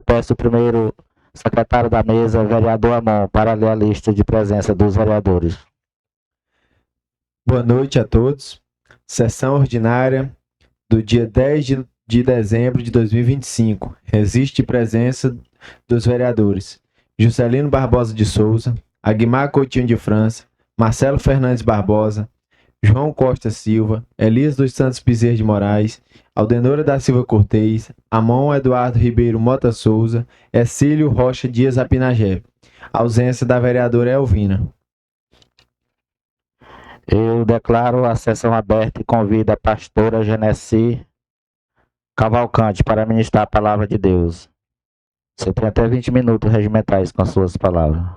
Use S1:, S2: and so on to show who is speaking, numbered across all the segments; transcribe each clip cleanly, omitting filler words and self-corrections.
S1: peço o primeiro secretário da mesa, vereador Amon, para ler a lista de presença dos vereadores.
S2: Boa noite a todos. Sessão ordinária do dia 10 de dezembro de 2025. Existe presença dos vereadores Juscelino Barbosa de Souza, Aguimar Coutinho de França, Marcelo Fernandes Barbosa, João Costa Silva, Elias dos Santos Bezerra de Moraes, Aldenora da Silva Cortez, Amon Eduardo Ribeiro Mota Souza, Ercílio Rocha Dias Apinagé. Ausência da vereadora Elvina.
S1: Eu declaro a sessão aberta e convido a pastora Genesi Cavalcante para ministrar a palavra de Deus. Você tem até 20 minutos regimentais com as suas palavras.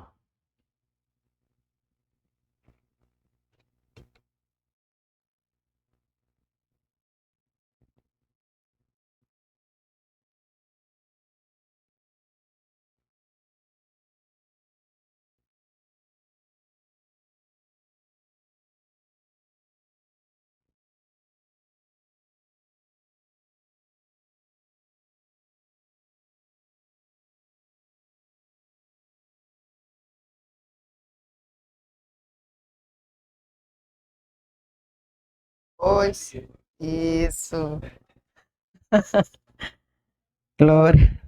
S3: Pois, isso. Glória,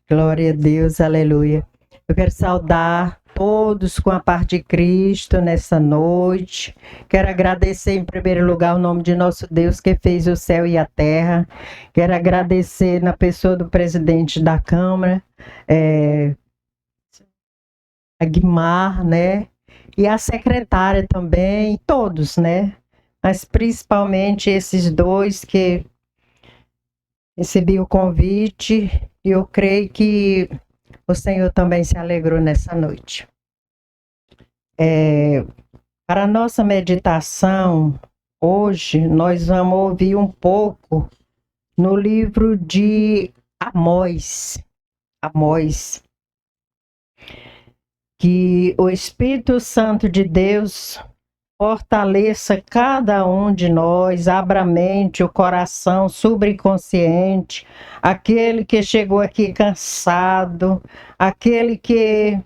S3: glória a Deus, aleluia. Eu quero saudar todos com a paz de Cristo nessa noite. Quero agradecer em primeiro lugar o nome de nosso Deus que fez o céu e a terra. Quero agradecer na pessoa do presidente da Câmara, Aguimar, né? E a secretária também, todos, né? Mas principalmente esses dois que recebi o convite e eu creio que o Senhor também se alegrou nessa noite. Para a nossa meditação, hoje nós vamos ouvir um pouco no livro de Amós, que o Espírito Santo de Deus fortaleça cada um de nós, abra a mente, o coração subconsciente, aquele que chegou aqui cansado, aquele que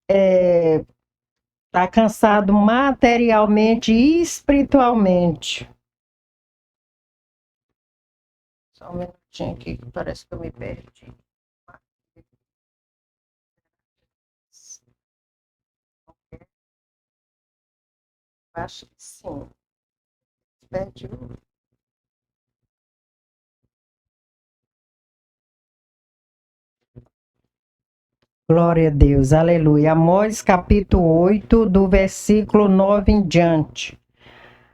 S3: está cansado materialmente e espiritualmente. Só um minutinho aqui, que parece que eu me perdi. Acho que sim. Perdi. Glória a Deus, aleluia. Amós capítulo 8, do versículo 9 em diante.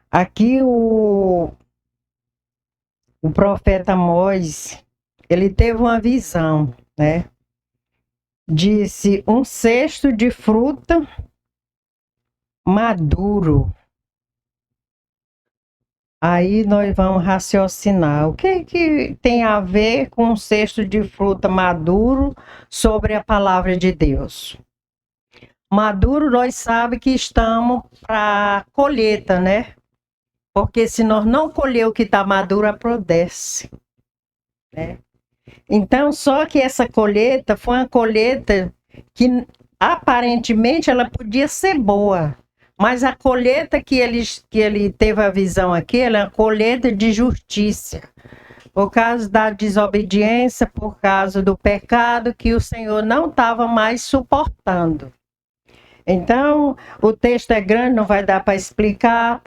S3: Aqui o profeta Amós, ele teve uma visão, né? Disse, um cesto de fruta maduro. Aí nós vamos raciocinar. O que tem a ver com um cesto de fruta maduro sobre a palavra de Deus? Maduro, nós sabemos que estamos para colheita, né? Porque se nós não colher o que está maduro, apodrece, né? Então, só que essa colheita foi uma colheita que aparentemente ela podia ser boa. Mas a colheita que ele teve a visão aqui, ela é uma colheita de justiça. Por causa da desobediência, por causa do pecado que o Senhor não estava mais suportando. Então, o texto é grande, não vai dar para explicar,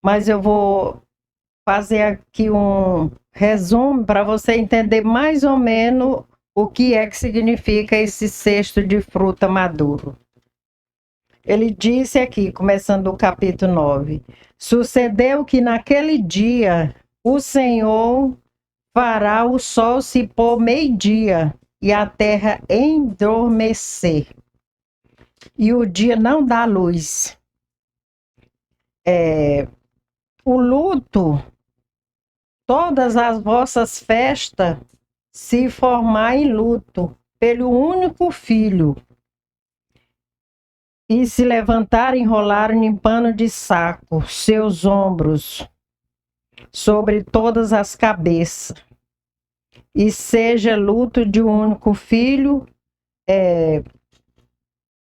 S3: mas eu vou fazer aqui um resumo para você entender mais ou menos o que é que significa esse cesto de fruta maduro. Ele disse aqui, começando o capítulo 9, sucedeu que naquele dia o Senhor fará o sol se pôr meio-dia e a terra endormecer, e o dia não dá luz. O luto, todas as vossas festas se formar em luto pelo único filho, e se levantar e enrolar em pano de saco seus ombros sobre todas as cabeças. e seja luto de um único filho,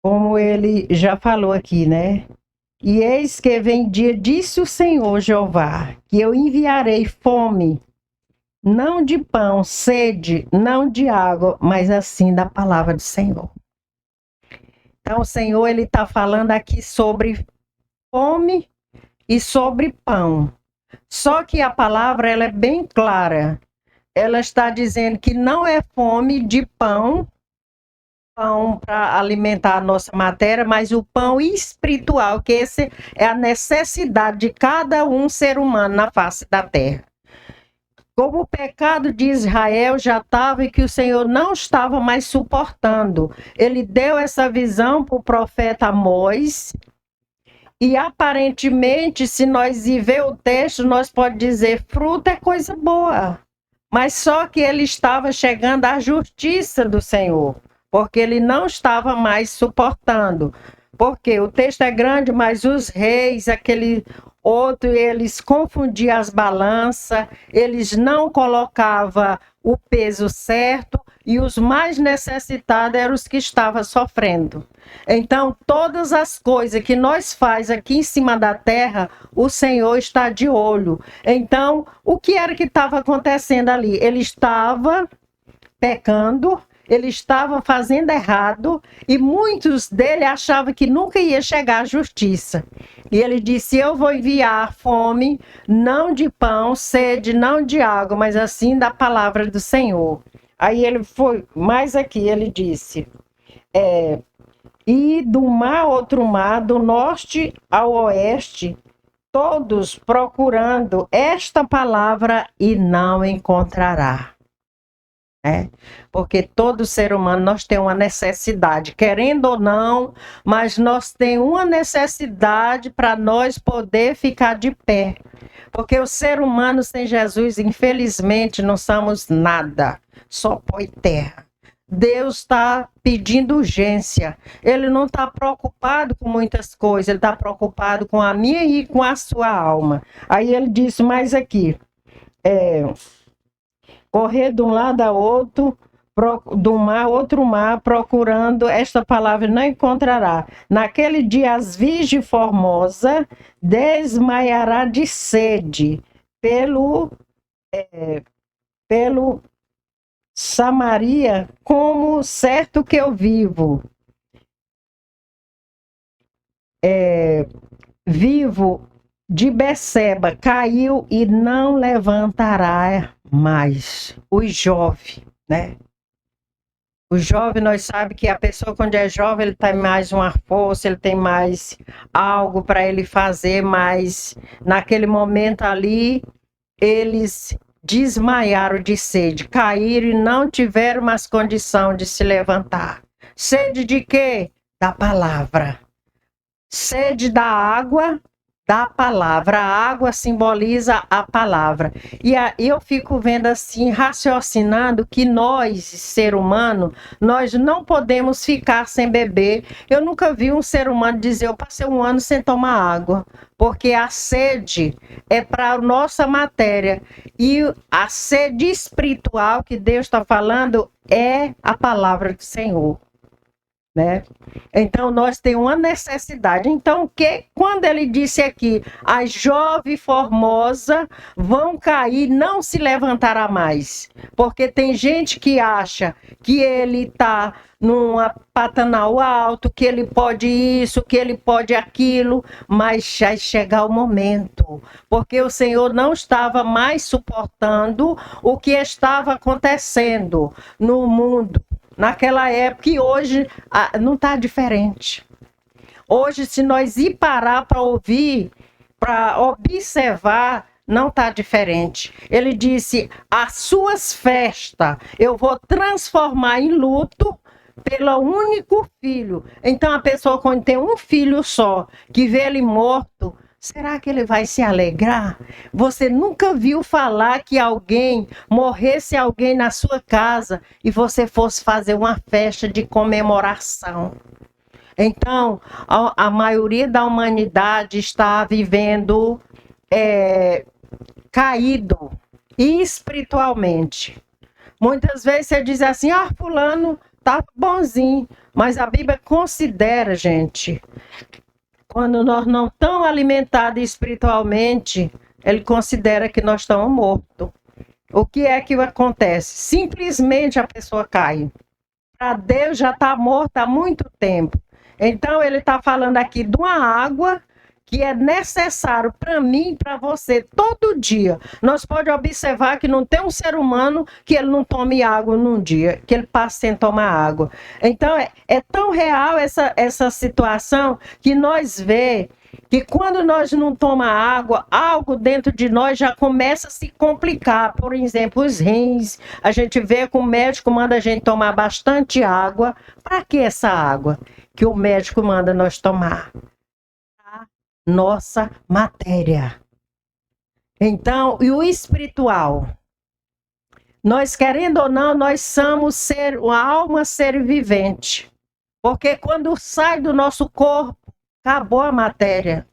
S3: como ele já falou aqui, né? E eis que vem dia, disse o Senhor Jeová, que eu enviarei fome, não de pão, sede, não de água, mas assim da palavra do Senhor. Então o Senhor, ele está falando aqui sobre fome e sobre pão. Só que a palavra, ela é bem clara. Ela está dizendo que não é fome de pão para alimentar a nossa matéria, mas o pão espiritual, que esse é a necessidade de cada um ser humano na face da terra. Como o pecado de Israel já estava e que o Senhor não estava mais suportando, ele deu essa visão para o profeta Amós. E aparentemente, se nós ir ver o texto, nós podemos dizer, fruta é coisa boa. Mas só que ele estava chegando à justiça do Senhor, porque ele não estava mais suportando. Porque o texto é grande, mas os reis, aquele outro, eles confundiam as balanças, eles não colocavam o peso certo, e os mais necessitados eram os que estavam sofrendo. Então, todas as coisas que nós faz aqui em cima da terra, o Senhor está de olho. Então, o que era que estava acontecendo ali? Ele estava pecando, ele estava fazendo errado, e muitos dele achavam que nunca ia chegar à justiça. E ele disse, eu vou enviar fome, não de pão, sede, não de água, mas assim da palavra do Senhor. Aí ele foi, mais aqui, ele disse, e do mar, outro mar, do norte ao oeste, todos procurando esta palavra e não encontrará. Porque todo ser humano, nós temos uma necessidade, querendo ou não, mas nós temos uma necessidade para nós poder ficar de pé. Porque o ser humano sem Jesus, infelizmente, não somos nada, só pó e terra. Deus está pedindo urgência. Ele não está preocupado com muitas coisas, ele está preocupado com a minha e com a sua alma. Aí ele disse mais aqui, correr de um lado a outro, do mar, outro mar, procurando esta palavra, não encontrará. Naquele dia as Virgem Formosa desmaiará de sede pelo Samaria, como certo que eu vivo. Vivo de Beceba, caiu e não levantará mais. Os jovens, né? O jovem, nós sabemos que a pessoa, quando é jovem, ele tem mais uma força, ele tem mais algo para ele fazer, mas naquele momento ali, eles desmaiaram de sede, caíram e não tiveram mais condição de se levantar. Sede de quê? Da palavra. Sede da água, da palavra. A água simboliza a palavra. E eu fico vendo assim, raciocinando que nós, ser humano, nós não podemos ficar sem beber. Eu nunca vi um ser humano dizer, eu passei um ano sem tomar água. Porque a sede é para a nossa matéria. E a sede espiritual que Deus está falando é a palavra do Senhor. Né? Então nós temos uma necessidade. Então quando ele disse aqui, as jovens formosas vão cair, não se levantará mais, porque tem gente que acha que ele está num patamar alto, que ele pode isso, que ele pode aquilo, mas vai chegar o momento, porque o Senhor não estava mais suportando o que estava acontecendo no mundo naquela época, e hoje não está diferente. Hoje, se nós ir parar para ouvir, para observar, não está diferente. Ele disse, as suas festas eu vou transformar em luto pelo único filho. Então a pessoa, quando tem um filho só, que vê ele morto, será que ele vai se alegrar? Você nunca viu falar que morresse alguém na sua casa e você fosse fazer uma festa de comemoração? Então, a maioria da humanidade está vivendo caído espiritualmente. Muitas vezes você diz assim, fulano tá bonzinho, mas a Bíblia considera, gente, quando nós não estamos alimentados espiritualmente, ele considera que nós estamos mortos. O que é que acontece? Simplesmente a pessoa cai. Para Deus já está morta há muito tempo. Então ele está falando aqui de uma água que é necessário para mim e para você todo dia. Nós podemos observar que não tem um ser humano que ele não tome água num dia, que ele passe sem tomar água. Então é tão real essa situação que nós vemos que quando nós não tomamos água, algo dentro de nós já começa a se complicar. Por exemplo, os rins. A gente vê que o médico manda a gente tomar bastante água. Para que essa água que o médico manda nós tomar? Para nossa matéria. Então, e o espiritual? Nós, querendo ou não, nós somos uma alma ser vivente. Porque quando sai do nosso corpo, acabou a matéria.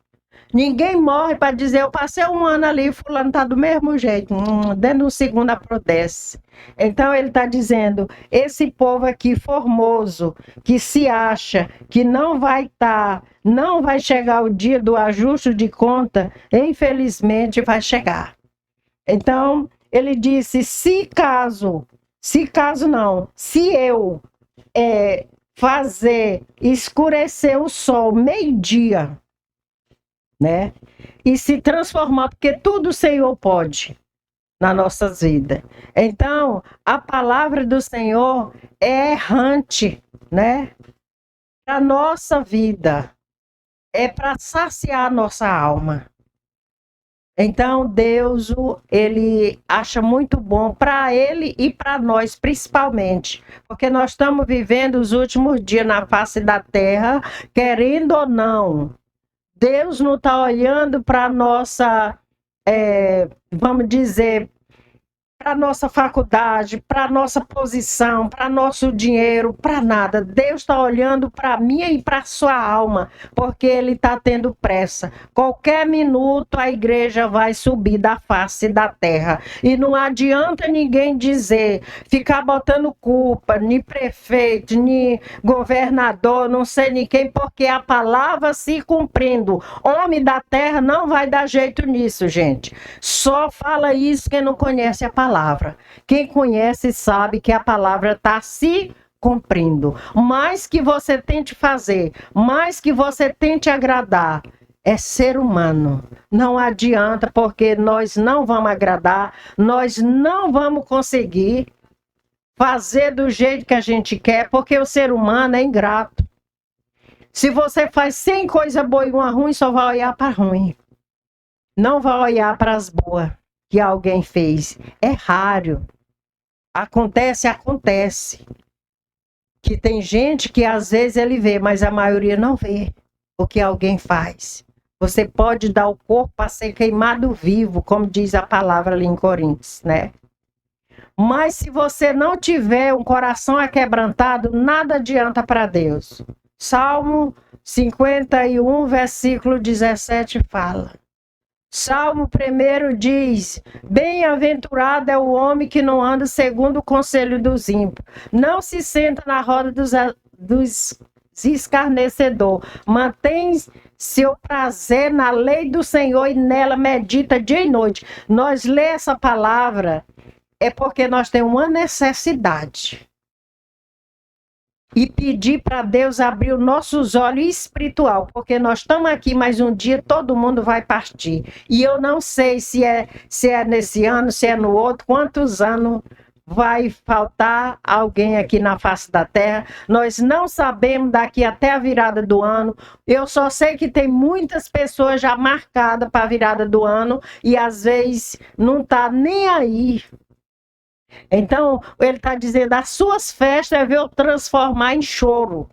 S3: Ninguém morre para dizer, eu passei um ano ali, fulano está do mesmo jeito. Dentro de um segundo aprodece. Então ele está dizendo, esse povo aqui formoso, que se acha que não vai chegar o dia do ajuste de conta, infelizmente vai chegar. Então ele disse, se eu fazer escurecer o sol meio-dia, né? E se transformar, porque tudo o Senhor pode nas nossas vidas. Então, a palavra do Senhor é errante, né? Para a nossa vida. É para saciar a nossa alma. Então, Deus, ele acha muito bom para ele e para nós, principalmente. Porque nós estamos vivendo os últimos dias na face da terra, querendo ou não. Deus não está olhando para a nossa, vamos dizer, para a nossa faculdade, para a nossa posição, para nosso dinheiro, para nada. Deus está olhando para mim e para a sua alma, porque Ele está tendo pressa. Qualquer minuto a igreja vai subir da face da terra. E não adianta ninguém ficar botando culpa, nem prefeito, nem governador, não sei nem quem, porque a palavra se cumprindo. Homem da terra não vai dar jeito nisso, gente. Só fala isso quem não conhece a palavra. Quem conhece sabe que a palavra está se cumprindo. Mais que você tente fazer, mais que você tente agradar, é ser humano. Não adianta, porque nós não vamos agradar, nós não vamos conseguir fazer do jeito que a gente quer, porque o ser humano é ingrato. Se você faz 100 coisas boas e uma ruim, só vai olhar para ruim. Não vai olhar para as boas que alguém fez. É raro. Acontece. Que tem gente que às vezes ele vê, mas a maioria não vê o que alguém faz. Você pode dar o corpo para ser queimado vivo, como diz a palavra ali em Coríntios, né? Mas se você não tiver um coração aquebrantado, nada adianta para Deus. Salmo 51, versículo 17 fala. Salmo 1 diz, bem-aventurado é o homem que não anda segundo o conselho dos ímpios, não se senta na roda dos escarnecedores, mantém seu prazer na lei do Senhor e nela medita dia e noite. Nós lê essa palavra é porque nós temos uma necessidade. E pedir para Deus abrir os nossos olhos espiritual, porque nós estamos aqui, mas um dia todo mundo vai partir. E eu não sei se é nesse ano, se é no outro, quantos anos vai faltar alguém aqui na face da terra. Nós não sabemos daqui até a virada do ano. Eu só sei que tem muitas pessoas já marcadas para a virada do ano e às vezes não está nem aí. Então, ele está dizendo, as suas festas é ver eu transformar em choro.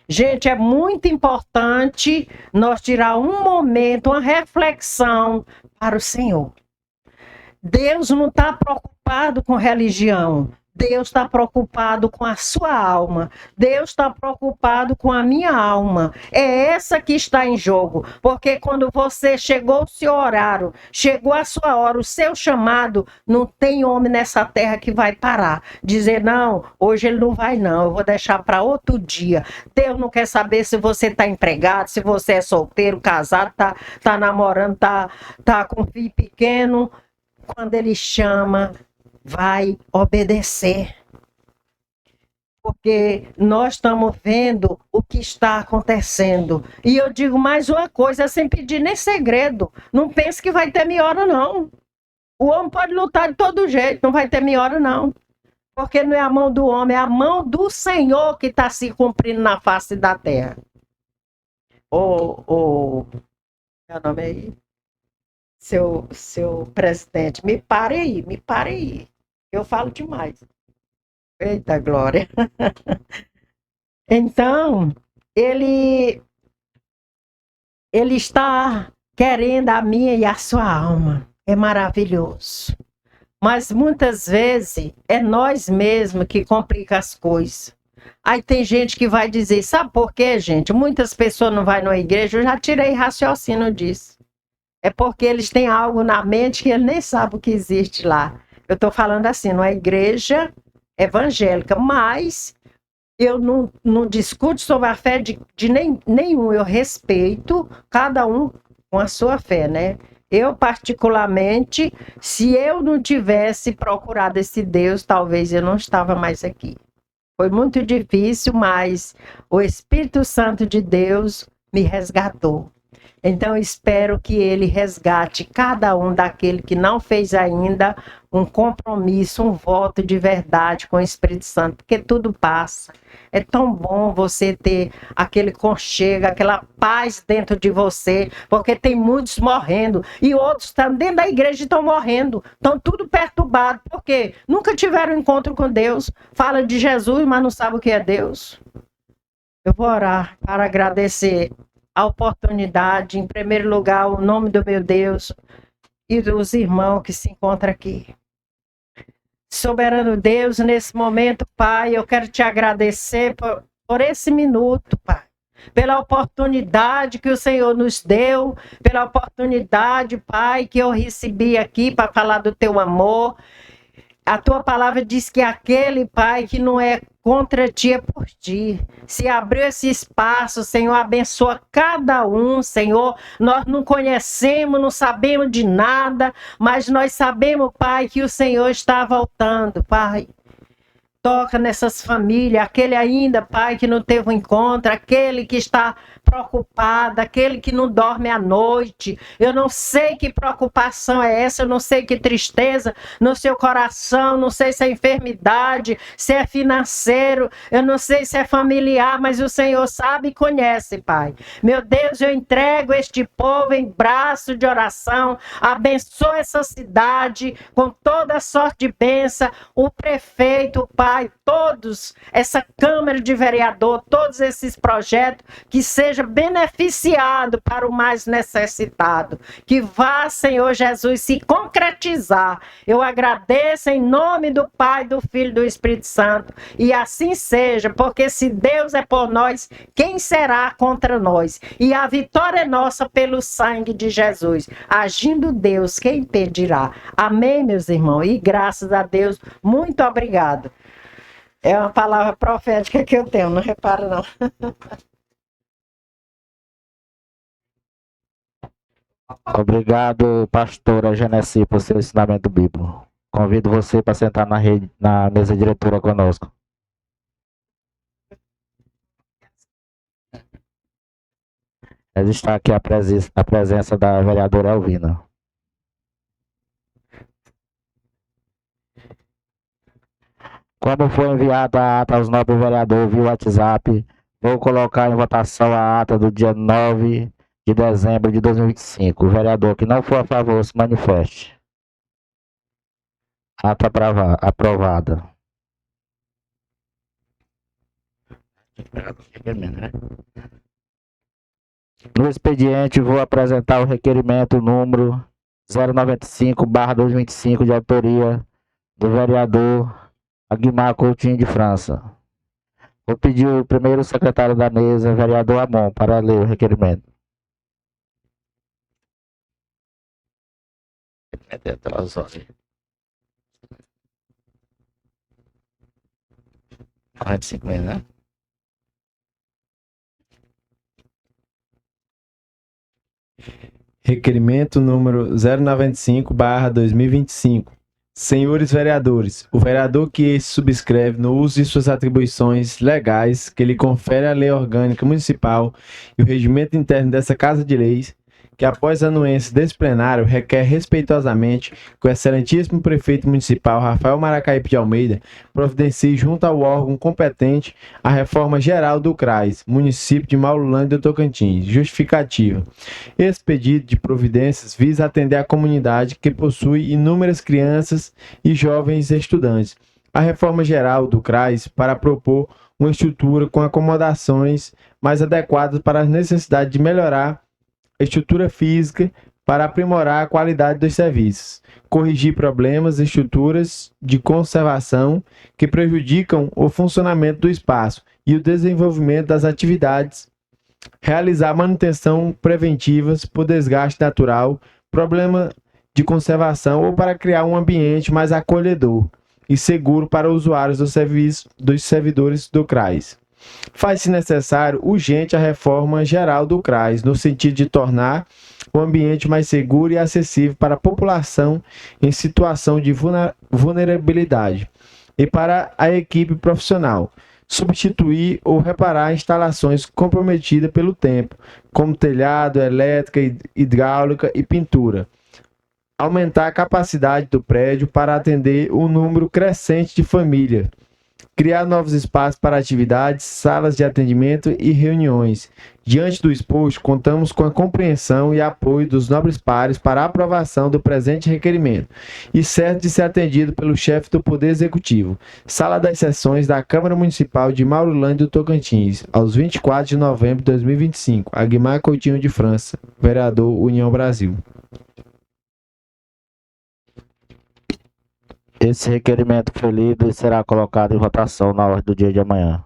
S3: Gente, é muito importante nós tirar um momento, uma reflexão para o Senhor. Deus não está preocupado com religião. Deus está preocupado com a sua alma. Deus está preocupado com a minha alma. É essa que está em jogo. Porque quando você chegou o seu horário, chegou a sua hora, o seu chamado, não tem homem nessa terra que vai parar. Dizer, não, hoje ele não vai não, eu vou deixar para outro dia. Deus não quer saber se você está empregado, se você é solteiro, casado, tá namorando, tá com filho pequeno. Quando ele chama, vai obedecer. Porque nós estamos vendo o que está acontecendo. E eu digo mais uma coisa, sem pedir nem segredo. Não pense que vai ter melhora, não. O homem pode lutar de todo jeito, não vai ter melhora, não. Porque não é a mão do homem, é a mão do Senhor que está se cumprindo na face da terra. Meu nome aí? Seu presidente, me pare aí. Eu falo demais. Eita glória. Então, ele está querendo a minha e a sua alma. É maravilhoso. Mas muitas vezes é nós mesmos que complica as coisas. Aí tem gente que vai dizer, sabe por quê, gente? Muitas pessoas não vão na igreja, eu já tirei raciocínio disso. É porque eles têm algo na mente que eles nem sabem o que existe lá. Eu estou falando assim, numa igreja evangélica, mas eu não discuto sobre a fé de nenhum. Eu respeito cada um com a sua fé, né? Eu, particularmente, se eu não tivesse procurado esse Deus, talvez eu não estava mais aqui. Foi muito difícil, mas o Espírito Santo de Deus me resgatou. Então, espero que ele resgate cada um daquele que não fez ainda um compromisso, um voto de verdade com o Espírito Santo, porque tudo passa. É tão bom você ter aquele conchego, aquela paz dentro de você, porque tem muitos morrendo e outros estão dentro da igreja e estão morrendo, estão tudo perturbados, porque nunca tiveram encontro com Deus, fala de Jesus, mas não sabe o que é Deus. Eu vou orar para agradecer a oportunidade, em primeiro lugar, o nome do meu Deus e dos irmãos que se encontram aqui. Soberano Deus, nesse momento, Pai, eu quero te agradecer por esse minuto, Pai. Pela oportunidade que o Senhor nos deu, pela oportunidade, Pai, que eu recebi aqui para falar do teu amor. A tua palavra diz que aquele, Pai, que não é contra ti é por ti. Se abriu esse espaço, Senhor, abençoa cada um, Senhor. Nós não conhecemos, não sabemos de nada, mas nós sabemos, Pai, que o Senhor está voltando, Pai. Toca nessas famílias, aquele ainda, Pai, que não teve um encontro, aquele que está preocupado, aquele que não dorme à noite. Eu não sei que preocupação é essa, eu não sei que tristeza no seu coração, não sei se é enfermidade, se é financeiro, eu não sei se é familiar, mas o Senhor sabe e conhece, Pai. Meu Deus, eu entrego este povo em braço de oração, abençoa essa cidade com toda sorte de bênção, o prefeito, Pai, todos, essa Câmara de Vereador, todos esses projetos, que seja beneficiado para o mais necessitado. Que vá, Senhor Jesus, se concretizar. Eu agradeço em nome do Pai, do Filho e do Espírito Santo. E assim seja, porque se Deus é por nós, quem será contra nós? E a vitória é nossa pelo sangue de Jesus. Agindo Deus, quem impedirá? Amém, meus irmãos? E graças a Deus, muito obrigado. É uma palavra profética que eu tenho, não repara não.
S1: Obrigado, pastora Genesi, por seu ensinamento bíblico. Convido você para sentar na mesa diretora conosco. Está aqui a presença da vereadora Elvina. Como foi enviada a ata aos nobres vereadores via WhatsApp, vou colocar em votação a ata do dia 9 de dezembro de 2025. O vereador que não for a favor se manifeste. Ata aprovada. No expediente, vou apresentar o requerimento número 095/2025, de autoria do vereador Aguimar Coutinho de França. Vou pedir o primeiro secretário da mesa, vereador Amon, para ler o requerimento. Atrás, olha. 45 meses, né?
S2: Requerimento número 095/2025. Senhores vereadores, o vereador que se subscreve no uso de suas atribuições legais que lhe confere a Lei Orgânica Municipal e o regimento interno dessa Casa de Leis, que após a anuência desse plenário requer respeitosamente que o excelentíssimo prefeito municipal Rafael Maracaípe de Almeida providencie junto ao órgão competente a reforma geral do CRAS, município de Maurolândia do Tocantins. Justificativa. Esse pedido de providências visa atender a comunidade que possui inúmeras crianças e jovens estudantes. A reforma geral do CRAS para propor uma estrutura com acomodações mais adequadas para as necessidades de melhorar a estrutura física para aprimorar a qualidade dos serviços, corrigir problemas e estruturas de conservação que prejudicam o funcionamento do espaço e o desenvolvimento das atividades, realizar manutenção preventivas por desgaste natural, problema de conservação ou para criar um ambiente mais acolhedor e seguro para usuários do serviço dos servidores do CRAS. Faz-se necessário urgente a reforma geral do CRAS, no sentido de tornar o ambiente mais seguro e acessível para a população em situação de vulnerabilidade e para a equipe profissional, substituir ou reparar instalações comprometidas pelo tempo, como telhado, elétrica, hidráulica e pintura. Aumentar a capacidade do prédio para atender um número crescente de famílias. Criar novos espaços para atividades, salas de atendimento e reuniões. Diante do exposto, contamos com a compreensão e apoio dos nobres pares para a aprovação do presente requerimento e certo de ser atendido pelo chefe do Poder Executivo. Sala das Sessões da Câmara Municipal de Maurolândia do Tocantins, aos 24 de novembro de 2025. Aguimar Coutinho de França, vereador União Brasil.
S1: Esse requerimento foi lido e será colocado em votação na ordem do dia de amanhã.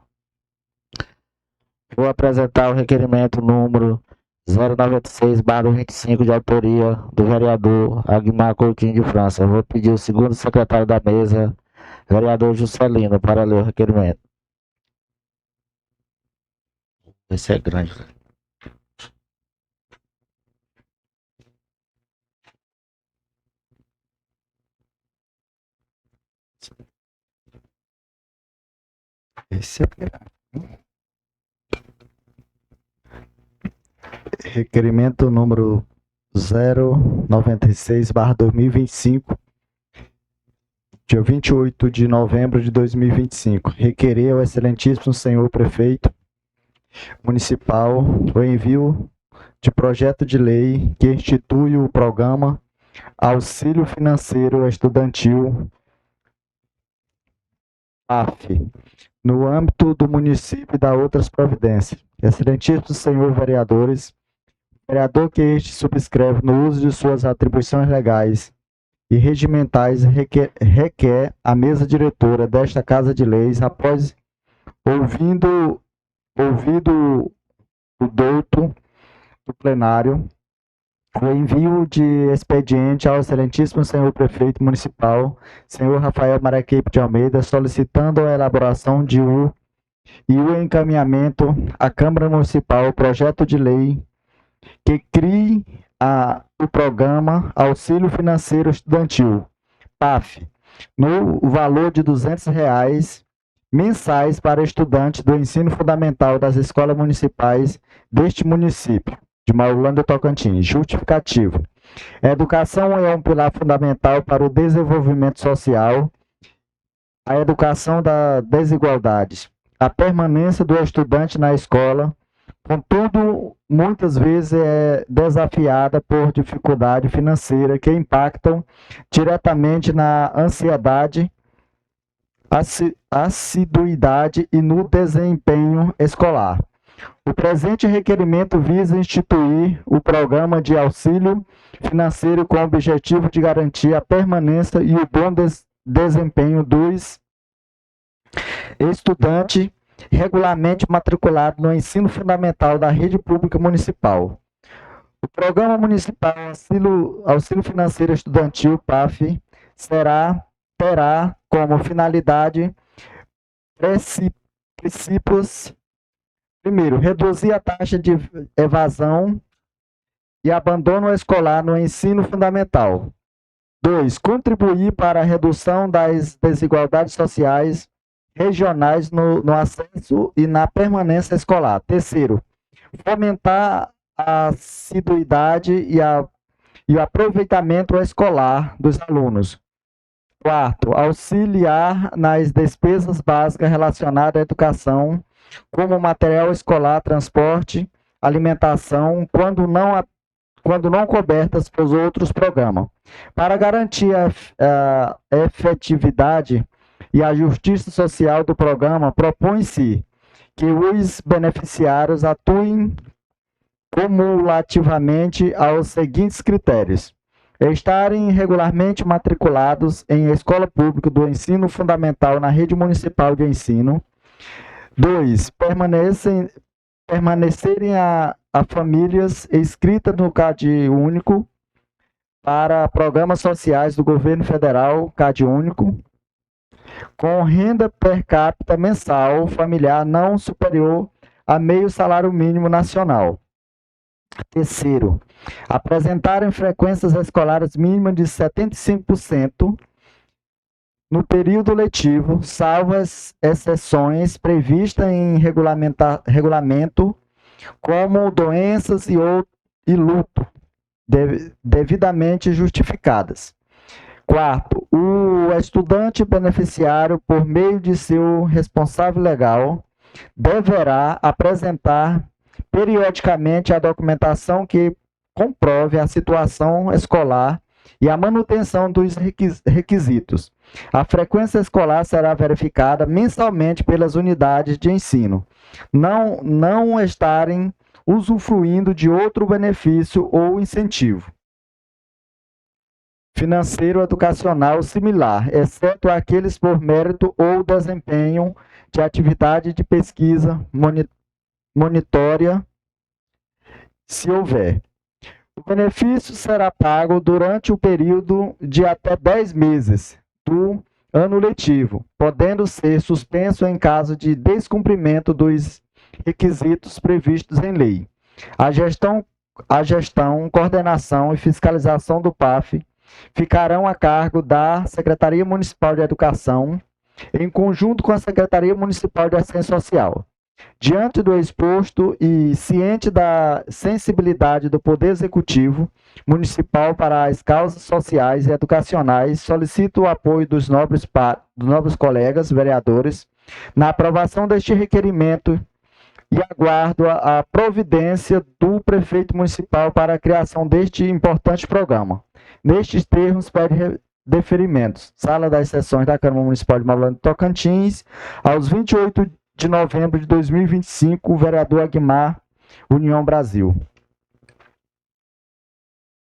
S1: Vou apresentar o requerimento número 096/25 de autoria do vereador Aguimar Coutinho de França. Vou pedir o segundo secretário da mesa, vereador Juscelino, para ler o requerimento. Esse é grande.
S2: Esse é requerimento número 096/2025, dia 28 de novembro de 2025. Requerer ao excelentíssimo senhor prefeito municipal o envio de projeto de lei que institui o programa Auxílio Financeiro Estudantil AF, no âmbito do município e da outras providências. Excelentíssimos senhores vereadores, vereador que este subscreve no uso de suas atribuições legais e regimentais requer a mesa diretora desta Casa de Leis, após ouvido o douto do plenário, o envio de expediente ao excelentíssimo senhor prefeito municipal, senhor Rafael Maracaípe de Almeida, solicitando a elaboração e o encaminhamento à Câmara Municipal projeto de lei que crie o programa Auxílio Financeiro Estudantil, PAF, no valor de R$ 200 mensais para estudantes do ensino fundamental das escolas municipais deste município de Maurolândia do Tocantins. Justificativo. A educação é um pilar fundamental para o desenvolvimento social, a educação das desigualdades, a permanência do estudante na escola, contudo, muitas vezes é desafiada por dificuldade financeira que impactam diretamente na ansiedade, assiduidade e no desempenho escolar. O presente requerimento visa instituir o programa de auxílio financeiro com o objetivo de garantir a permanência e o bom desempenho dos
S1: Estudante regularmente matriculado no ensino fundamental da rede pública municipal. O Programa Municipal Auxílio Financeiro Estudantil, PAF, terá como finalidade princípios: primeiro, reduzir a taxa de evasão e abandono escolar no ensino fundamental. 2. Contribuir para a redução das desigualdades sociais regionais no acesso e na permanência escolar. Terceiro, fomentar a assiduidade e o aproveitamento escolar dos alunos. Quarto, auxiliar nas despesas básicas relacionadas à educação, como material escolar, transporte, alimentação, quando não cobertas por outros programas. Para garantir a efetividade e a justiça social do programa, propõe-se que os beneficiários atuem cumulativamente aos seguintes critérios: estarem regularmente matriculados em escola pública do ensino fundamental na rede municipal de ensino. 2. Permanecerem a famílias inscritas no CAD único para programas sociais do governo federal, CAD único, com renda per capita mensal familiar não superior a meio salário mínimo nacional. Terceiro, apresentarem frequências escolares mínimas de 75% no período letivo, salvo as exceções previstas em regulamento, como doenças e luto, devidamente justificadas. Quarto, o estudante beneficiário, por meio de seu responsável legal, deverá apresentar periodicamente a documentação que comprove a situação escolar e a manutenção dos requisitos. A frequência escolar será verificada mensalmente pelas unidades de ensino. Não estarem usufruindo de outro benefício ou incentivo financeiro educacional similar, exceto aqueles por mérito ou desempenho de atividade de pesquisa monitória, se houver. O benefício será pago durante o período de até 10 meses do ano letivo, podendo ser suspenso em caso de descumprimento dos requisitos previstos em lei. A gestão, coordenação e fiscalização do PAF ficarão a cargo da Secretaria Municipal de Educação, em conjunto com a Secretaria Municipal de Assistência Social. Diante do exposto e ciente da sensibilidade do Poder Executivo Municipal para as causas sociais e educacionais, solicito o apoio dos nobres colegas vereadores na aprovação deste requerimento e aguardo a providência do prefeito municipal para a criação deste importante programa. Nestes termos, pede deferimentos. Sala das Sessões da Câmara Municipal de Maulândia, Tocantins, aos 28 de novembro de 2025, vereador Aguimar, União Brasil.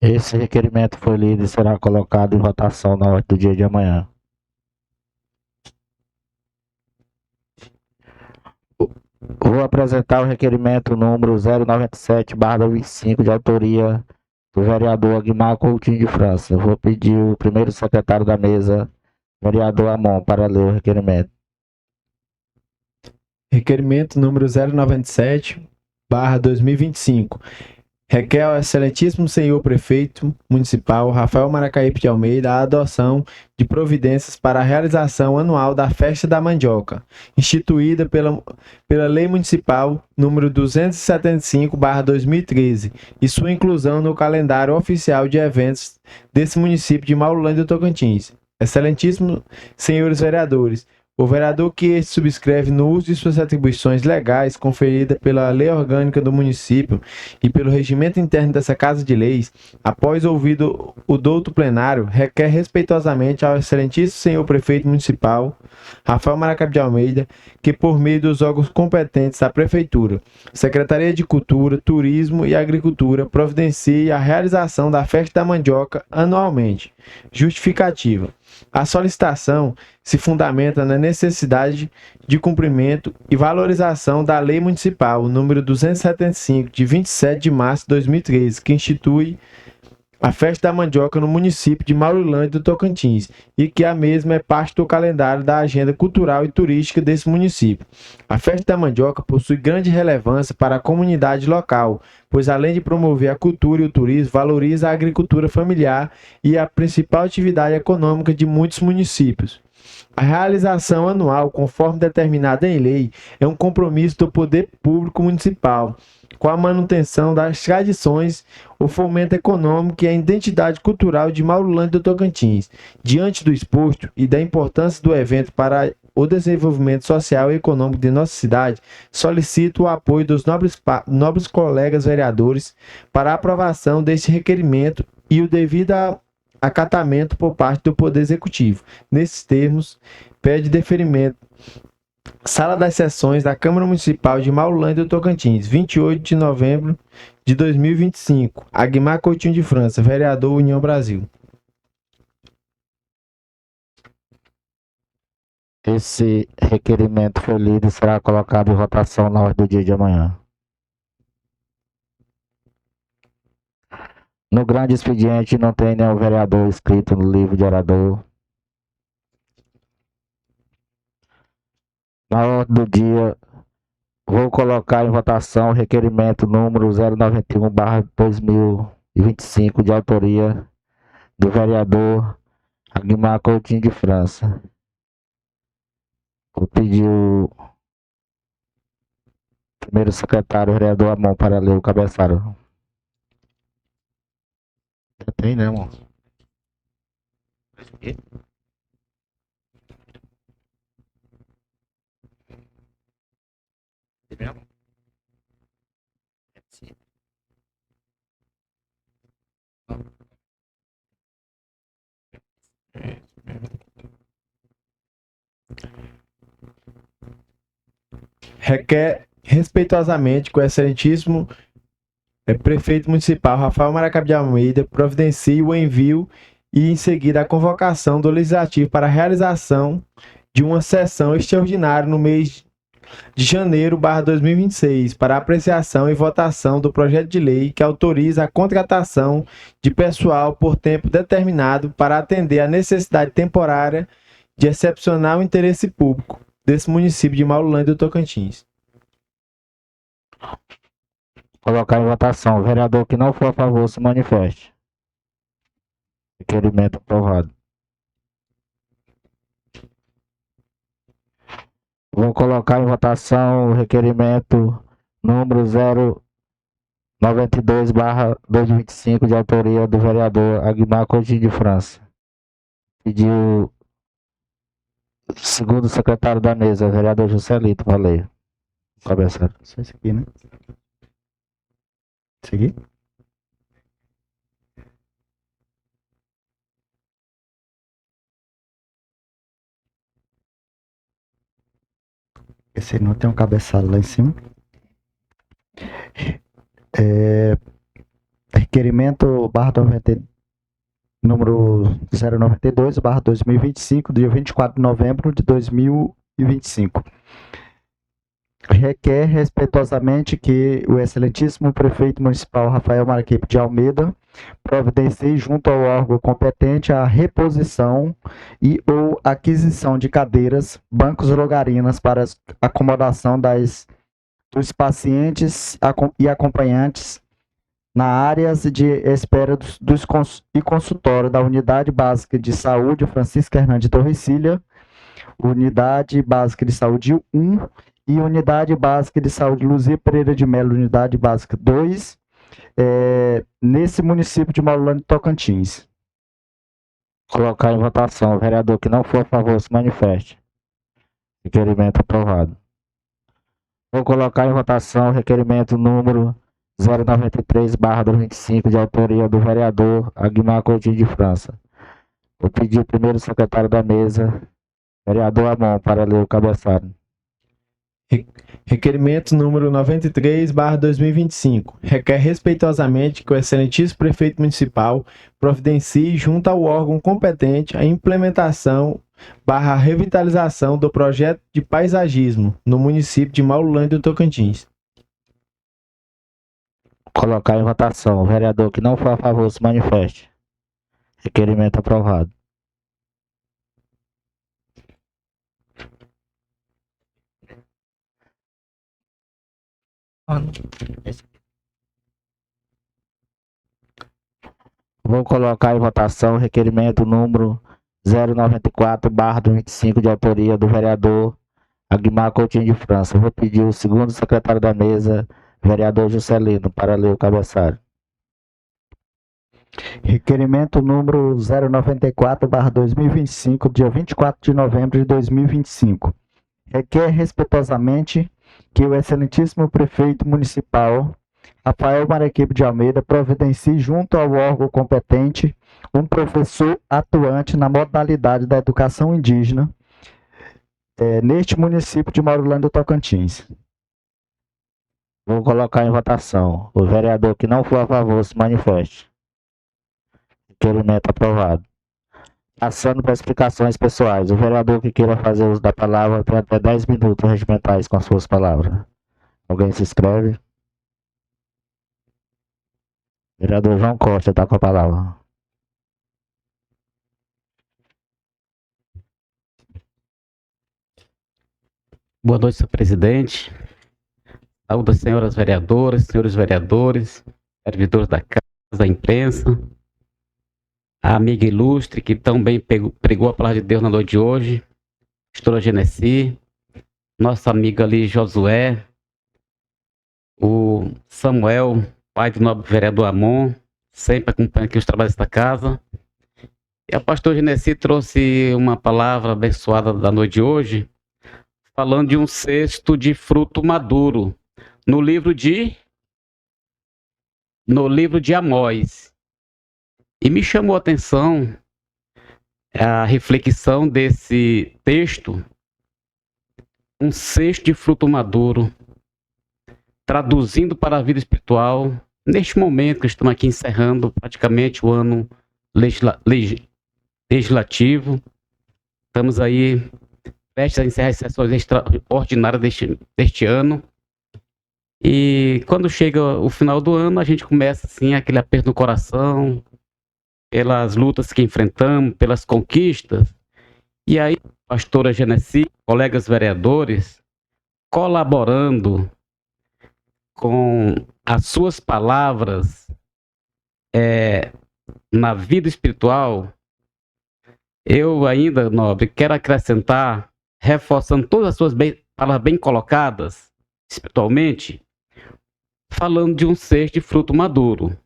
S1: Esse requerimento foi lido e será colocado em votação na ordem do dia de amanhã. Vou apresentar o requerimento número 097/25, de autoria do vereador Aguimar Coutinho de França. Vou pedir o primeiro secretário da mesa, vereador Amon, para ler o requerimento.
S2: Requerimento número 097/2025. Requer ao excelentíssimo senhor prefeito municipal Rafael Maracaípe de Almeida a adoção de providências para a realização anual da Festa da Mandioca, instituída pela Lei Municipal número 275/2013, e sua inclusão no calendário oficial de eventos desse município de Maulândia do Tocantins. Excelentíssimos senhores vereadores, o vereador que subscreve no uso de suas atribuições legais conferidas pela Lei Orgânica do Município e pelo regimento interno dessa Casa de Leis, após ouvido o douto plenário, requer respeitosamente ao excelentíssimo senhor prefeito municipal, Rafael Maracaípe de Almeida, que por meio dos órgãos competentes da Prefeitura, Secretaria de Cultura, Turismo e Agricultura, providencie a realização da Festa da Mandioca anualmente. Justificativa. A solicitação se fundamenta na necessidade de cumprimento e valorização da Lei Municipal número 275, de 27 de março de 2013, que institui a Festa da Mandioca no município de Maurolândia do Tocantins, e que a mesma é parte do calendário da agenda cultural e turística desse município. A Festa da Mandioca possui grande relevância para a comunidade local, pois além de promover a cultura e o turismo, valoriza a agricultura familiar e a principal atividade econômica de muitos municípios. A realização anual, conforme determinada em lei, é um compromisso do poder público municipal com a manutenção das tradições, o fomento econômico e a identidade cultural de Maurolândia do Tocantins. Diante do exposto e da importância do evento para o desenvolvimento social e econômico de nossa cidade, solicito o apoio dos nobres colegas vereadores para a aprovação deste requerimento e o devido acatamento por parte do Poder Executivo. Nesses termos, pede deferimento. Sala das Sessões da Câmara Municipal de Maurolândia do Tocantins, 28 de novembro de 2025. Aguimar Coutinho de França, vereador União Brasil.
S1: Esse requerimento foi lido e será colocado em votação na ordem do dia de amanhã. No grande expediente não tem nenhum vereador inscrito no livro de orador. Na ordem do dia, vou colocar em votação o requerimento número 091/2025, de autoria do vereador Aguimar Coutinho de França. Vou pedir o primeiro secretário, o vereador Amon, para ler o cabeçalho. Já tem, né, amor?
S2: Requer respeitosamente que o excelentíssimo prefeito municipal Rafael Maracaba de Almeida providencie o envio e em seguida a convocação do legislativo para a realização de uma sessão extraordinária no mês de janeiro/2026 para apreciação e votação do projeto de lei que autoriza a contratação de pessoal por tempo determinado para atender à necessidade temporária de excepcional interesse público desse município de Maurolândia do Tocantins.
S1: Colocar em votação. O vereador que não for a favor se manifeste. Requerimento aprovado. Vou colocar em votação o requerimento número 092/2025, de autoria do vereador Aguimar Coutinho de França. Pediu o segundo secretário da mesa, vereador Juscelito, valeu. Cabeçalho.
S4: Só esse aqui, né? Esse aqui? Esse aí não tem um cabeçalho lá em cima. Requerimento número 092/2025, dia 24 de novembro de 2025. Requer respeitosamente que o excelentíssimo prefeito municipal Rafael Maracaba de Almeida providencie junto ao órgão competente a reposição e ou aquisição de cadeiras, bancos longarinas para acomodação dos pacientes e acompanhantes na áreas de espera e consultório da Unidade Básica de Saúde Francisco Hernandes Torrecilha, Unidade Básica de Saúde 1 e Unidade Básica de Saúde Luzia Pereira de Melo, Unidade Básica 2, nesse município de Maurolândia do Tocantins.
S1: Colocar em votação. O vereador que não for a favor se manifeste. Requerimento aprovado. Vou colocar em votação o requerimento número 093/2025, de autoria do vereador Aguimar Coutinho de França. Vou pedir o primeiro secretário da mesa, vereador Amon, para ler o cabeçalho.
S2: Requerimento número 93/2025. Requer respeitosamente que o excelentíssimo prefeito municipal providencie junto ao órgão competente a implementação/revitalização do projeto de paisagismo no município de Maulândia do Tocantins.
S1: Colocar em votação. O vereador que não for a favor se manifeste. Requerimento aprovado. Vou colocar em votação o requerimento número 094/25 de autoria do vereador Aguimar Coutinho de França. Vou pedir o segundo secretário da mesa, vereador Juscelino, para ler o cabeçalho.
S4: Requerimento número 094/2025, dia 24 de novembro de 2025. Requer respeitosamente que o excelentíssimo prefeito municipal, Rafael Marequipe de Almeida, providencie junto ao órgão competente um professor atuante na modalidade da educação indígena neste município de Maurolândia do Tocantins.
S1: Vou colocar em votação. O vereador que não for a favor se manifeste. Requerimento aprovado. Passando para explicações pessoais. O vereador que queira fazer uso da palavra tem até 10 minutos regimentais com as suas palavras. Alguém se inscreve? Vereador João Costa está com a palavra.
S5: Boa noite, senhor presidente. Saúde, senhoras vereadoras, senhores vereadores, servidores da casa, da imprensa, a amiga ilustre que tão bem pregou a palavra de Deus na noite de hoje, pastora Genesi, nossa amiga ali Josué, o Samuel, pai do nobre vereador Amon, sempre acompanha aqui os trabalhos da casa. E a pastora Genesi trouxe uma palavra abençoada da noite de hoje, falando de um cesto de fruto maduro, no livro de Amós. E me chamou a atenção a reflexão desse texto, um cesto de fruto maduro, traduzindo para a vida espiritual, neste momento que estamos aqui encerrando praticamente o ano legislativo, estamos aí prestes a encerrar as sessões extraordinárias deste ano. E quando chega o final do ano, a gente começa assim aquele aperto no coração, pelas lutas que enfrentamos, pelas conquistas. E aí, pastora Genesi, colegas vereadores, colaborando com as suas palavras na vida espiritual, eu ainda, nobre, quero acrescentar, reforçando todas as suas palavras bem colocadas, espiritualmente, falando de um cesto de fruto maduro.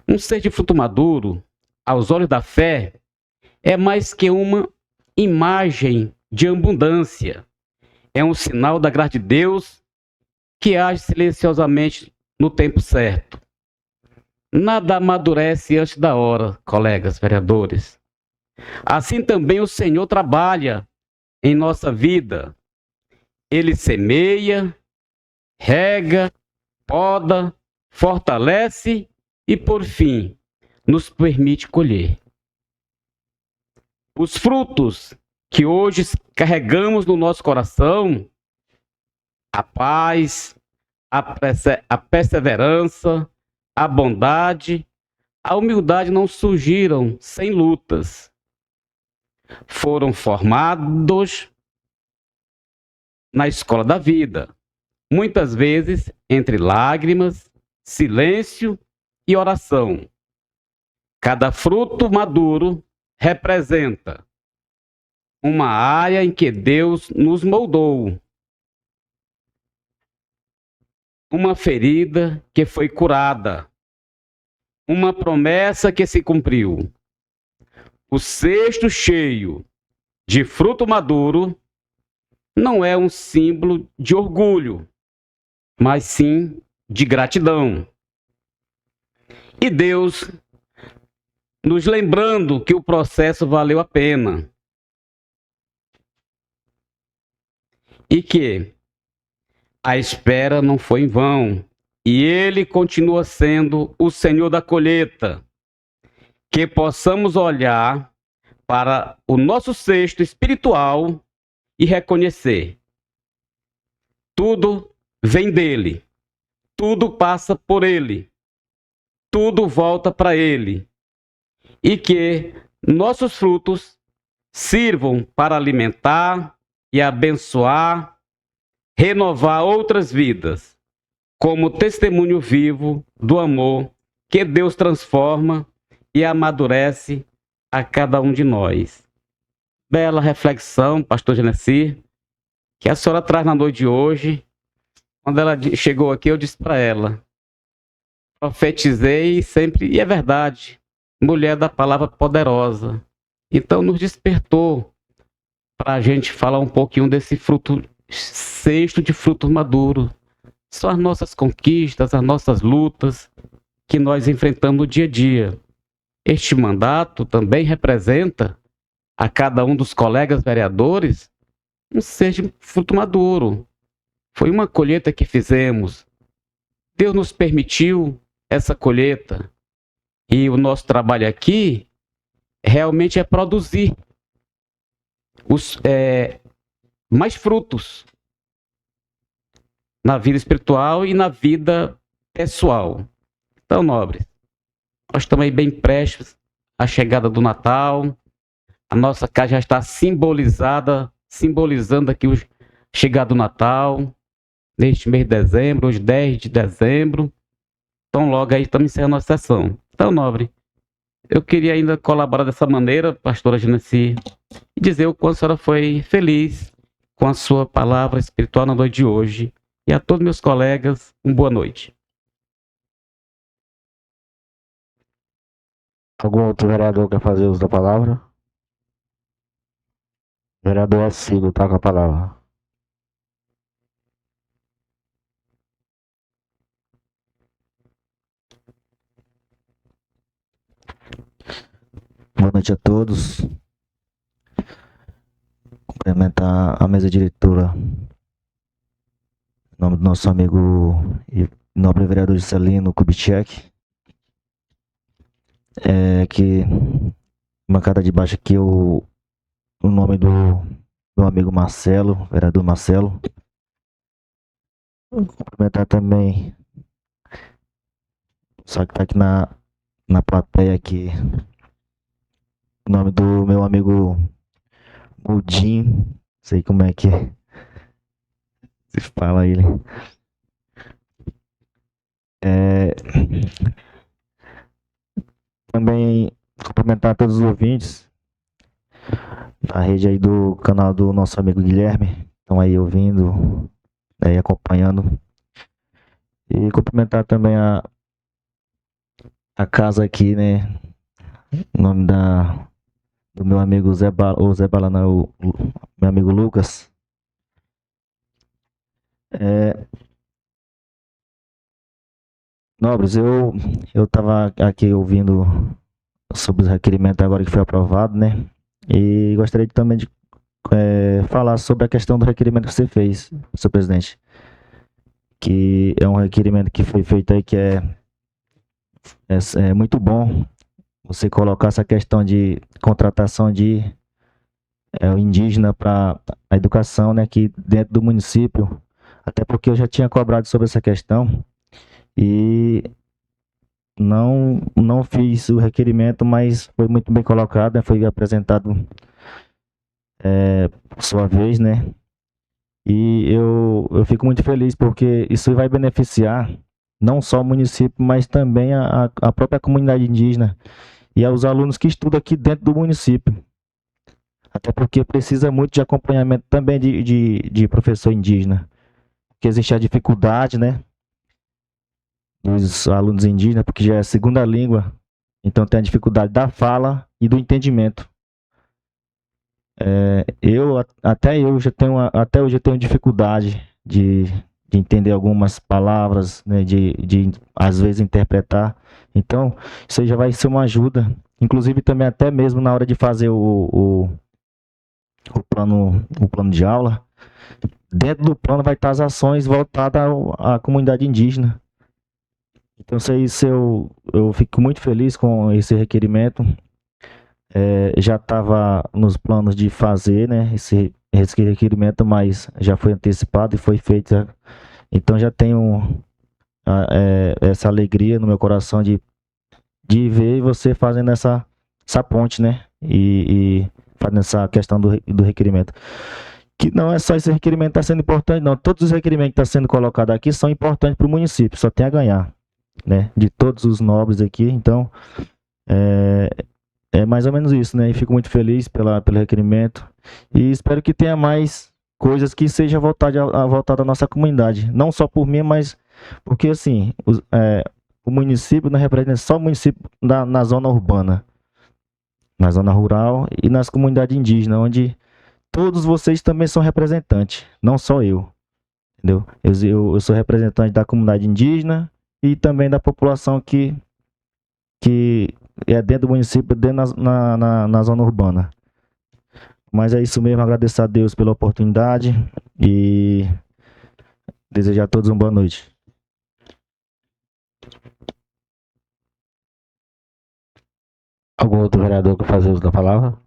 S5: Um cesto de fruto maduro, aos olhos da fé, é mais que uma imagem de abundância. É um sinal da graça de Deus que age silenciosamente no tempo certo. Nada amadurece antes da hora, colegas vereadores. Assim também o Senhor trabalha em nossa vida. Ele semeia, rega, poda, fortalece e, por fim, nos permite colher. Os frutos que hoje carregamos no nosso coração, a paz, a perseverança, a bondade, a humildade não surgiram sem lutas. Foram formados na escola da vida, muitas vezes entre lágrimas, silêncio e oração. Cada fruto maduro representa uma área em que Deus nos moldou, uma ferida que foi curada, uma promessa que se cumpriu. O cesto cheio de fruto maduro não é um símbolo de orgulho, mas sim de gratidão. E Deus nos lembrando que o processo valeu a pena. E que A espera não foi em vão, e Ele continua sendo o Senhor da colheita. Que possamos olhar para o nosso cesto espiritual e reconhecer: tudo vem dele, tudo passa por ele, tudo volta para ele, e que nossos frutos sirvam para alimentar e abençoar, renovar outras vidas, como testemunho vivo do amor que Deus transforma e amadurece a cada um de nós. Bela reflexão, pastor Genesi, que a senhora traz na noite de hoje. Quando ela chegou aqui, eu disse para ela: profetizei sempre, e é verdade, mulher da palavra poderosa. Então nos despertou para a gente falar um pouquinho desse fruto, cesto de frutos maduros. São as nossas conquistas, as nossas lutas que nós enfrentamos no dia a dia. Este mandato também representa a cada um dos colegas vereadores um cesto de fruto maduro. Foi uma colheita que fizemos. Deus nos permitiu essa colheita. E o nosso trabalho aqui realmente é produzir mais frutos na vida espiritual e na vida pessoal. Então, nobres, nós estamos aí bem prestes à chegada do Natal. A nossa casa já está simbolizando aqui a chegada do Natal, neste mês de dezembro, hoje 10 de dezembro. Então, logo aí estamos encerrando a sessão. Então, nobre, eu queria ainda colaborar dessa maneira, pastora Genesi, e dizer o quanto a senhora foi feliz com a sua palavra espiritual na noite de hoje. E a todos meus colegas, uma boa noite.
S1: Algum outro vereador quer fazer uso da palavra? Vereador Assílio está com a palavra.
S4: Boa noite a todos. Cumprimentar a mesa diretora em nome do nosso amigo e nobre vereador Juscelino Kubitschek. Que bancada de baixo aqui o nome do meu amigo Marcelo, vereador Marcelo. Cumprimentar também, só que tá aqui na plateia aqui, o nome do meu amigo Mudim, sei como é que se fala ele. Também cumprimentar todos os ouvintes da rede aí do canal do nosso amigo Guilherme, estão aí ouvindo, aí acompanhando. E cumprimentar também a casa aqui, né? O nome do meu amigo Zé Bala, não, o meu amigo Lucas. Nobres, eu estava aqui ouvindo sobre os requerimentos agora que foi aprovado, né? E gostaria também de falar sobre a questão do requerimento que você fez, senhor presidente. Que é um requerimento que foi feito aí que é muito bom você colocar essa questão de contratação de indígena para a educação, né, aqui dentro do município, até porque eu já tinha cobrado sobre essa questão e não fiz o requerimento, mas foi muito bem colocado, né, foi apresentado por sua vez, né, e eu fico muito feliz porque isso vai beneficiar não só o município, mas também a própria comunidade indígena e aos alunos que estudam aqui dentro do município. Até porque precisa muito de acompanhamento também de professor indígena. Porque existe a dificuldade, né, dos alunos indígenas, porque já é a segunda língua, então tem a dificuldade da fala e do entendimento. Até hoje eu tenho dificuldade de entender algumas palavras, né, de às vezes interpretar. Então, isso aí já vai ser uma ajuda. Inclusive também até mesmo na hora de fazer o plano de aula,
S1: dentro do plano vai estar as ações voltadas à comunidade indígena. Então, isso eu fico muito feliz com esse requerimento. Já estava nos planos de fazer, né, esse requerimento, mas já foi antecipado e foi feito. Então, já tenho essa alegria no meu coração de ver você fazendo essa ponte, né, e fazendo essa questão do requerimento. Que não é só esse requerimento que está sendo importante, não. Todos os requerimentos que estão sendo colocados aqui são importantes para o município, só tem a ganhar, né? De todos os nobres aqui. Então, é mais ou menos isso, né? E fico muito feliz pelo requerimento e espero que tenha mais coisas que sejam voltadas à nossa comunidade. Não só por mim, mas porque, assim, o município não representa só o município na zona urbana, na zona rural e nas comunidades indígenas, onde todos vocês também são representantes, não só eu, entendeu? Eu sou representante da comunidade indígena e também da população que é dentro do município, dentro na zona urbana. Mas é isso mesmo, agradecer a Deus pela oportunidade e desejar a todos uma boa noite. Algum outro vereador que fazer uso da palavra?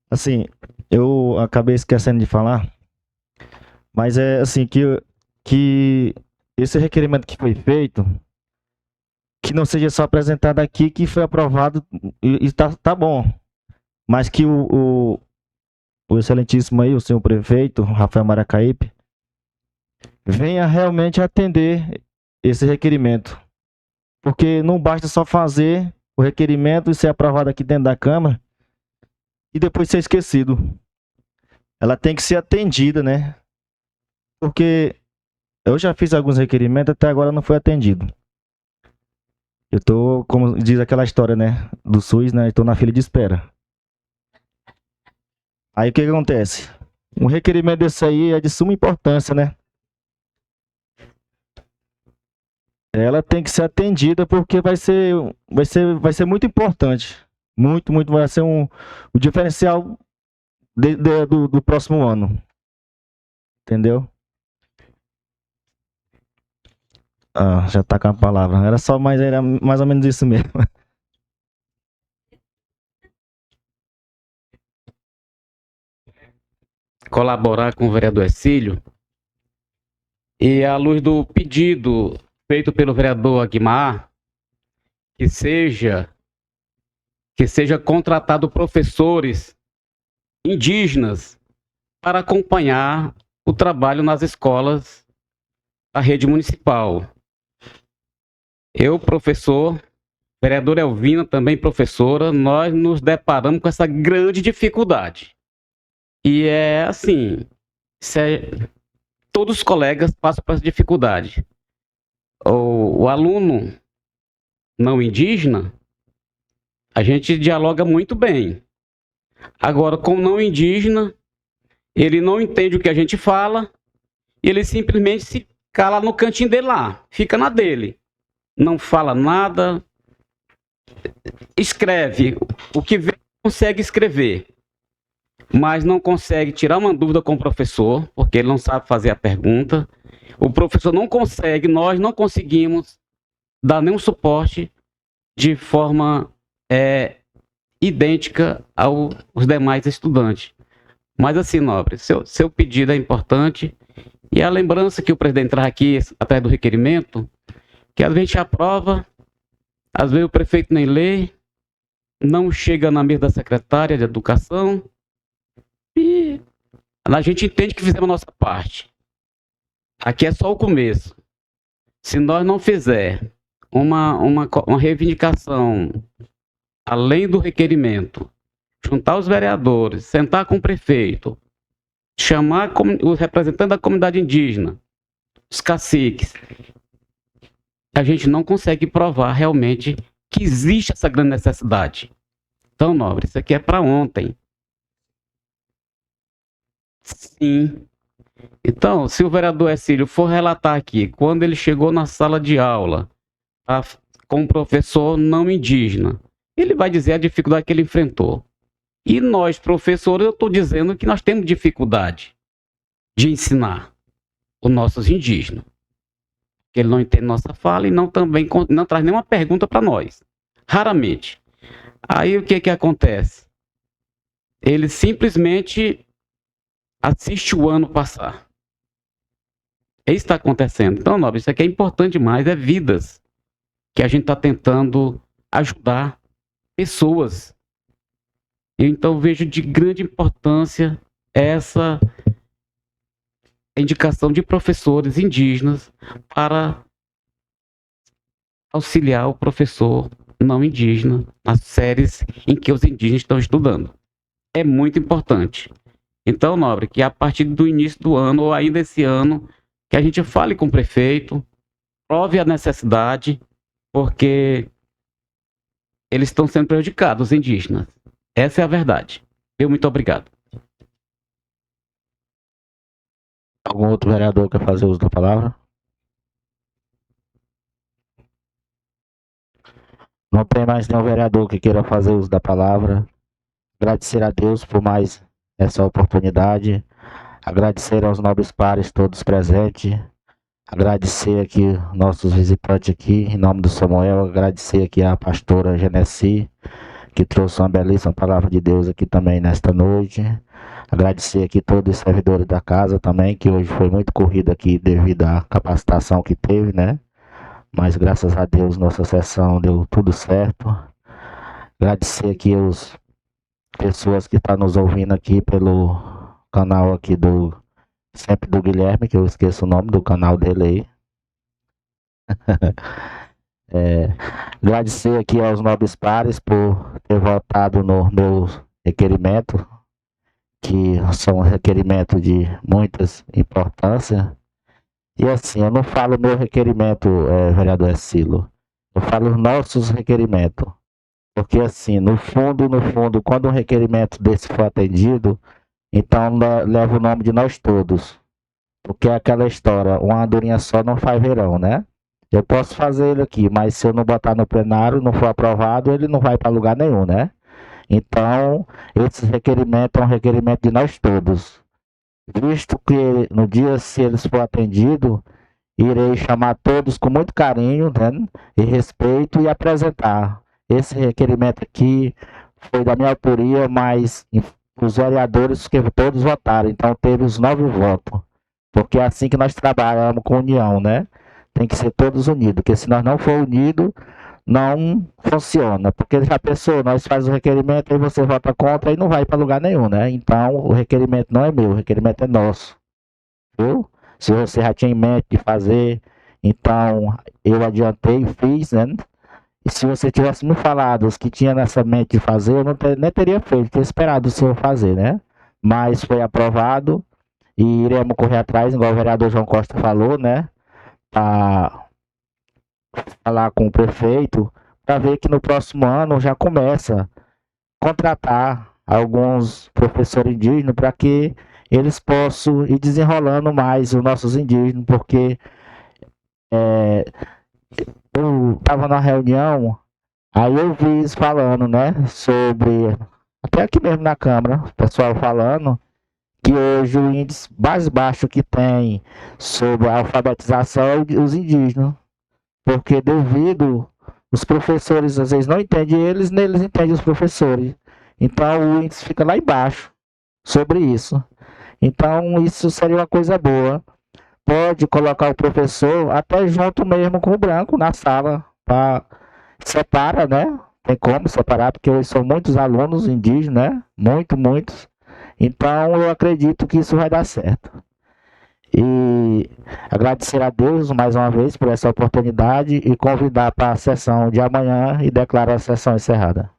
S1: Assim, eu acabei esquecendo de falar, mas é assim que esse requerimento que foi feito, que não seja só apresentado aqui, que foi aprovado e tá bom, mas que o excelentíssimo aí, o senhor prefeito, Rafael Maracaípe, venha realmente atender esse requerimento, porque não basta só fazer o requerimento e ser aprovado aqui dentro da Câmara e depois ser esquecido. Ela tem que ser atendida, né? Porque eu já fiz alguns requerimentos, até agora não foi atendido. Eu tô, como diz aquela história, né, do SUS, né, eu tô na fila de espera. Aí o que acontece? Um requerimento desse aí é de suma importância, né? Ela tem que ser atendida porque vai ser muito importante. Muito, vai ser o diferencial do próximo ano. Entendeu? Já tá com a palavra. Era mais ou menos isso mesmo.
S5: Colaborar com o vereador Hercílio e à luz do pedido feito pelo vereador Aguimar, que seja contratado professores indígenas para acompanhar o trabalho nas escolas da rede municipal. Eu, professor, vereadora Elvina, também professora, nós nos deparamos com essa grande dificuldade. E é assim, todos os colegas passam por essa dificuldade. O aluno não indígena, a gente dialoga muito bem. Agora, com o não indígena, ele não entende o que a gente fala, e ele simplesmente se cala no cantinho dele lá, fica na dele. Não fala nada, escreve o que vê, consegue escrever, mas não consegue tirar uma dúvida com o professor, porque ele não sabe fazer a pergunta. O professor não consegue, nós não conseguimos dar nenhum suporte de forma idêntica aos demais estudantes. Mas assim, nobre, seu pedido é importante, e a lembrança que o presidente traz aqui, atrás do requerimento, que às vezes a gente aprova, às vezes o prefeito nem lê, não chega na mesa da secretária de Educação, e a gente entende que fizemos a nossa parte. Aqui é só o começo. Se nós não fizer uma reivindicação além do requerimento, juntar os vereadores, sentar com o prefeito, chamar os representantes da comunidade indígena, os caciques, a gente não consegue provar realmente que existe essa grande necessidade. Então, nobre, isso aqui é para ontem. Sim. Então, se o vereador Hercílio for relatar aqui, quando ele chegou na sala de aula com um professor não indígena, ele vai dizer a dificuldade que ele enfrentou. E nós, professores, eu estou dizendo que nós temos dificuldade de ensinar os nossos indígenas. Que ele não entende nossa fala e não traz nenhuma pergunta para nós. Raramente. Aí o que acontece? Ele simplesmente assiste o ano passar. É isso que está acontecendo. Então, nobre, isso aqui é importante demais, é vidas que a gente está tentando ajudar pessoas. Eu então vejo de grande importância essa indicação de professores indígenas para auxiliar o professor não indígena nas séries em que os indígenas estão estudando. É muito importante. Então, nobre, que a partir do início do ano, ou ainda esse ano, que a gente fale com o prefeito, prove a necessidade, porque eles estão sendo prejudicados, os indígenas. Essa é a verdade. Muito obrigado.
S1: Algum outro vereador quer fazer uso da palavra? Não tem mais nenhum vereador que queira fazer uso da palavra. Agradecer a Deus por mais essa oportunidade. Agradecer aos nobres pares todos presentes. Agradecer aqui nossos visitantes aqui, em nome do Samuel. Agradecer aqui a pastora Genesi, que trouxe uma belíssima palavra de Deus aqui também nesta noite. Agradecer aqui todos os servidores da casa também, que hoje foi muito corrido aqui devido à capacitação que teve, né? Mas graças a Deus nossa sessão deu tudo certo. Agradecer aqui as pessoas que estão nos ouvindo aqui pelo canal aqui sempre do Guilherme, que eu esqueço o nome do canal dele aí. Agradecer aqui aos nobres pares por ter votado no meu requerimento, que são requerimentos de muitas importância. E assim, eu não falo meu requerimento, vereador Escilo, eu falo os nossos requerimentos. Porque assim, no fundo, quando um requerimento desse for atendido, então leva o nome de nós todos. Porque é aquela história, uma andorinha só não faz verão, né? Eu posso fazer ele aqui, mas se eu não botar no plenário, não for aprovado, ele não vai para lugar nenhum, né? Então, esse requerimento é um requerimento de nós todos. Visto que no dia, se eles for atendidos, irei chamar todos com muito carinho, né, e respeito e apresentar. Esse requerimento aqui foi da minha autoria, mas os vereadores que todos votaram, então teve os 9 votos. Porque é assim que nós trabalhamos com união, né? Tem que ser todos unidos, porque se nós não for unidos, não funciona. Porque já pensou, nós fazemos o requerimento, aí você vota contra e não vai para lugar nenhum, né? Então o requerimento não é meu, o requerimento é nosso. Viu? Se você já tinha em mente de fazer, então eu adiantei e fiz, né? E se você tivesse me falado os que tinha nessa mente de fazer, eu nem teria feito, teria esperado o senhor fazer, né? Mas foi aprovado e iremos correr atrás, igual o vereador João Costa falou, né? Para falar com o prefeito, para ver que no próximo ano já começa a contratar alguns professores indígenas para que eles possam ir desenrolando mais os nossos indígenas, porque eu estava na reunião, aí eu vi eles falando, né, sobre, até aqui mesmo na Câmara, o pessoal falando, que hoje o índice mais baixo que tem sobre a alfabetização é os indígenas, porque devido os professores às vezes não entendem eles, nem eles entendem os professores, então o índice fica lá embaixo sobre isso. Então isso seria uma coisa boa. Pode colocar o professor até junto mesmo com o branco na sala, para separa, né? Tem como separar, porque hoje são muitos alunos indígenas, né? Muitos. Então eu acredito que isso vai dar certo. E agradecer a Deus mais uma vez por essa oportunidade e convidar para a sessão de amanhã e declarar a sessão encerrada.